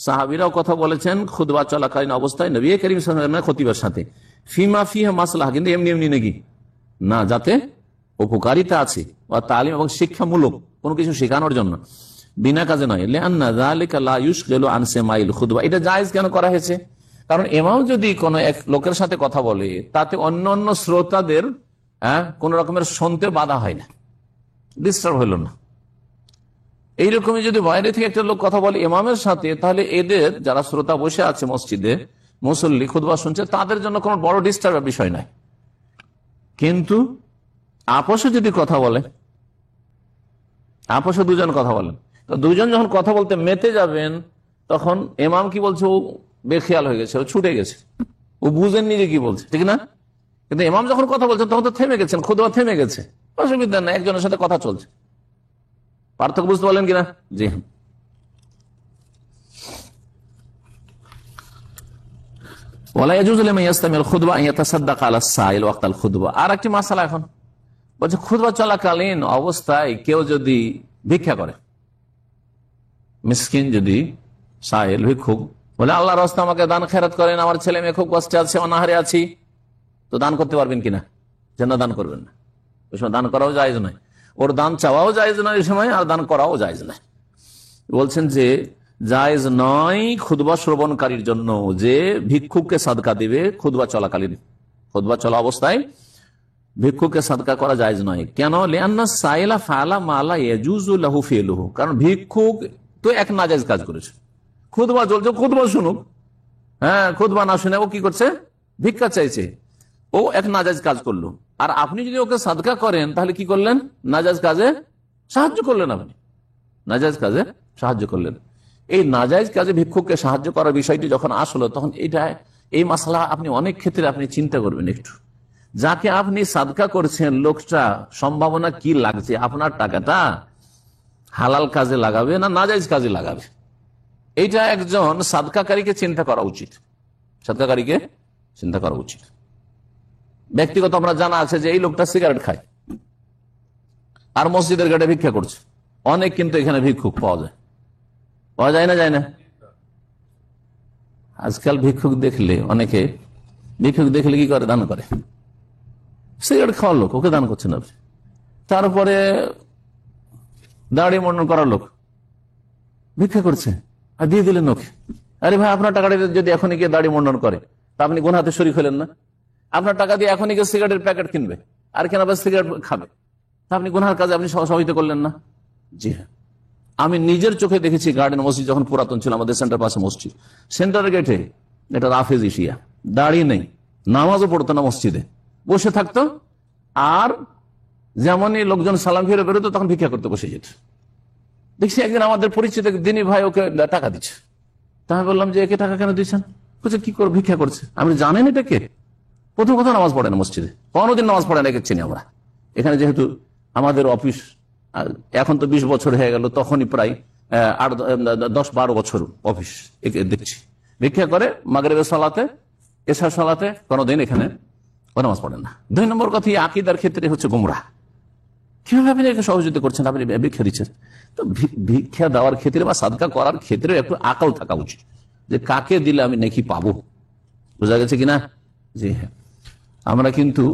সাহাবীরাও কথা বলেছেন খুতবা চলাকালীন অবস্থায় নবী করিম সাল্লাল্লাহু আলাইহি ওয়াসাল্লামের খতিবের সাথে, ফিমা ফিহা মাসলাহা, কিন্তু এমনি এমনি নাকি না, যাতে উপকারিতা আছে বা তালিম এবং শিক্ষামূলক কোনো কিছু শেখানোর জন্য, বিনা কাজে নয়। লিআন্না যালিকা লা ইউশগিলু আন সামাইল খুতবা, এটা জায়েজ কেন করা হয়েছে? কারণ ইমাম যদি কোনো এক লোকের সাথে কথা বলে তাতে অন্য অন্য শ্রোতাদের কোন রকমের শুনতে বাধা হয় না, ডিস্টার্ব হইল না। এইরকমই যদি বাইরে থেকে একটা লোক কথা বলে ইমামের সাথে, তাহলে এদের যারা শ্রোতা বসে আছে মসজিদে, মুসল্লি খুতবা শুনছে, তাদের জন্য কোনো বড় ডিস্টার্বের বিষয় নাই। কিন্তু আপসে যদি কথা বলে, আপসে দুজন কথা বলেন, তো দুজন যখন কথা বলতে মেতে যাবেন, তখন ইমাম কি বলছে ও বেখেয়াল হয়ে গেছে, ও ছুটে গেছে, ও বুঝেননি যে কি বলছে, ঠিক না? কিন্তু ইমাম যখন কথা বলছেন তখন তো থেমে গেছেন, খুতবা থেমে গেছে, অসুবিধা না, একজনের সাথে কথা চলছে। পার্থক্য বুঝতে পারলেন কিনা? জি হ্যাঁ। আর একটি মাসালা এখন বলছে, খুতবা চলাকালীন অবস্থায় কেউ যদি ভিক্ষা করে, মিসকিন যদি সাইল ভিক্ষুক বলে আল্লাহর রাস্তায় আমাকে দান খেরাত করেন, আমার ছেলে মেয়ে খুব কষ্টে আছে, অনাহারে আছি, তো দান করতে পারবেন কিনা? যেন দান করবেন না, ওই সময় দান করাও জায়েজ নয়, ওর দান চাওয়াও জায়েজ নয় এই সময়, আর দান করাও জায়েজ নয়। বলছেন যে জায়েজ নয় খুতবা শ্রবণকারীর জন্য যে ভিক্ষুককে সাদকা দিবে খুতবা চলাকালীন, খুতবা চলা অবস্থায় ভিক্ষুককে সাদকা করা জায়েজ নয়। কেন? লিআন্না সাইলা ফাআলা মা লা ইয়াজুজু লাহু ফিলুহু, কারণ ভিক্ষুক তো এক নাজায়েজ কাজ করেছে। খুতবা চলছে, খুতবা শুনুক, খুতবা না শুনে ও কি করছে? ভিক্ষা চাইছে, ও এক নাজায়েজ কাজ করলো। আর আপনি যদি ওকে সাদকা করেন তাহলে কি করলেন? নাজায়েজ কাজে সাহায্য করলেন, আপনি নাজায়েজ কাজে সাহায্য করলেন। এই নাজায়েজ কাজে ভিক্ষুককে সাহায্য করার বিষয়টি যখন আসলো, তখন এই মাসলা আপনি অনেক ক্ষেত্রে আপনি চিন্তা করবেন একটু। যাকে আপনি সাদকা করছেন, লোকটা সম্ভাবনা কি লাগছে, আপনার টাকাটা হালাল কাজে লাগাবে না নাজায়েজ কাজে লাগাবে, এইটা একজন সাদকাকারীকে চিন্তা করা উচিত, সাদকাকারীকে চিন্তা করা উচিত। ব্যক্তিগত আমরা জানা আছে যে এই লোকটা সিগারেট খায় আর মসজিদের গেটে ভিক্ষা করছে, অনেক কিন্তু এখানে ভিক্ষুক পাওয়া যায়, পাওয়া যায় না, যায় না? আজকাল ভিক্ষুক দেখলে অনেকে, ভিক্ষুক দেখলে কি করে? দান করে। সিগারেট খাওয়ার লোক, ওকে দান করছেন আপনি। তারপরে দাড়ি মন্ডন করার লোক ভিক্ষা করছে আর দিয়ে দিলেন ওকে। আরে ভাই, আপনার টাকাটা যদি এখনই গিয়ে দাড়ি মন্ডন করে তা আপনি গুনাহতে শরীক হলেন না? আপনার টাকা দিয়ে এখনই গিয়ে সিগারেটের প্যাকেট কিনবে আর কেন আবার সিগারেট খাবে, তা আপনি গুনাহের কাজে আপনি সহযোগিতা করলেন না? জি হ্যাঁ, আমি নিজের চোখে দেখেছি গার্ডেন মসজিদ যখন পুরাতন ছিল, আমাদের সেন্টার পাশে মসজিদ, সেন্টারের গেটে এটা রাফেজ ইশিয়া, দাড়ি নেই, নামাজও পড়তো না, মসজিদে বসে থাকতো, আর যেমনই লোকজন সালাম ফিরে বেরোতো তখন ভিক্ষা করতে বসে যেত। দেখছি একদিন আমাদের পরিচিত দিনী ভাই ওকে টাকা দিচ্ছে, তা আমি বললাম যে একে টাকা কেন দিচ্ছেন? বলছে কি করে ভিক্ষা করছে। আমি জানেন এটা কে? প্রথম কথা নামাজ পড়ে না মসজিদে, কোনোদিন নামাজ পড়ে না, একে চিনি আমরা। এখানে যেহেতু আমাদের অফিস, এখন তো 20 বছর হয়ে গেল, তখনই প্রায় 10-12 বছর অফিস একে দেখছি ভিক্ষা করে, মাগরিবের সালাতে, এশার সালাতে কোনোদিন এখানে নামাজ পড়েন না। 2 নম্বর কথা, আকীদার ক্ষেত্রে হচ্ছে গুমরাহ। কিভাবে আপনি একে সহযোগিতা করছেন? আপনি ভিক্ষা দিচ্ছেন। তো ভিক্ষা দেওয়ার ক্ষেত্রে বা সাদকা করার ক্ষেত্রে একটু আকল থাকা উচিত, যে কাকে দিলে আমি নাকি পাবো। বোঝা গেছে কিনা? জি হ্যাঁ, আমরা কিন্তু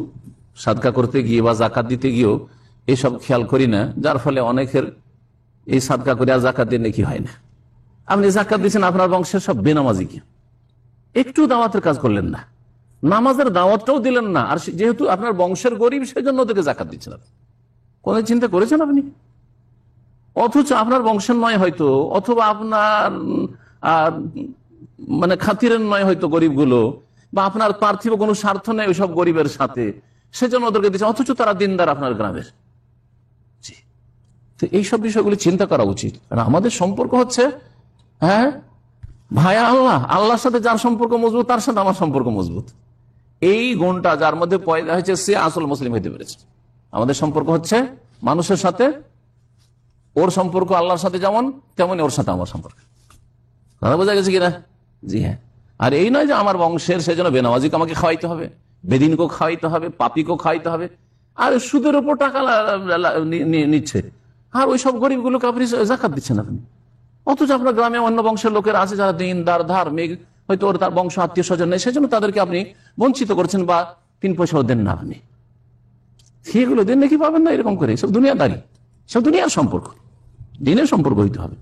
সাদকা করতে গিয়ে বা জাকাত দিতে গিয়েও এইসব খেয়াল করি না, যার ফলে অনেকের এই সাদকা করে আর জাকাত দিয়ে নাকি হয় না। আপনি জাকাত দিচ্ছেন, আপনার বংশের সব বেনামাজি, কি একটু দাওয়াতের কাজ করলেন না, নামাজের দাওয়াতটাও দিলেন না, আর যেহেতু আপনার বংশের গরিব সেই জন্য ওদেরকে জাকাত দিচ্ছেন। আপনি কোন চিন্তা করেছেন আপনি? অথচ আপনার বংশের নয় হয়তো, অথবা আপনার মানে খাতিরের নয় হয়তো গরিবগুলো, বা আপনার পার্থিব কোনো স্বার্থ নেই ওইসব গরিবের সাথে, সেজন্য ওদেরকে দিচ্ছেন, অথচ তারা দিনদার আপনার গ্রামের। তো এইসব বিষয়গুলি চিন্তা করা উচিত। কারণ আমাদের সম্পর্ক হচ্ছে ভাইয়া আল্লাহ, আল্লাহর সাথে যার সম্পর্ক মজবুত তার সাথে আমার সম্পর্ক মজবুত। এই গুণটা যার মধ্যে পয়দা হয়েছে সে আসল মুসলিম হইতে পেরেছে। আমাদের সম্পর্ক হচ্ছে মানুষের সাথে, ওর সম্পর্ক আল্লাহর সাথে যেমন, তেমনি ওর সাথে আমার সম্পর্ক। কথা বোঝা গেছে কিনা? জি হ্যাঁ। আর এই নয় যে আমার বংশের সেজন্য বেনামাজিকে আমাকে খাওয়াইতে হবে, বেদিনকেও খাওয়াইতে হবে, পাপিকেও খাওয়াইতে হবে, আর সুদের উপর টাকা নিচ্ছে, আর ওই সব গরিবগুলোকে আপনি জাকাত দিচ্ছেন। আপনি অথচ আপনার গ্রামে অন্য বংশের লোকের আছে যারা দিনদার ধার্মিক, হয়তো ওর তার বংশ আত্মীয় স্বজন নেই, সেজন্য তাদেরকে আপনি বঞ্চিত করছেন বা 3 পয়সাও দেন না আপনি। সেগুলো দেন নাকি পাবেন না, এরকম করে সব দুনিয়াদারি, সব দুনিয়ার সম্পর্ক, দিনের সম্পর্ক হইতে হবে।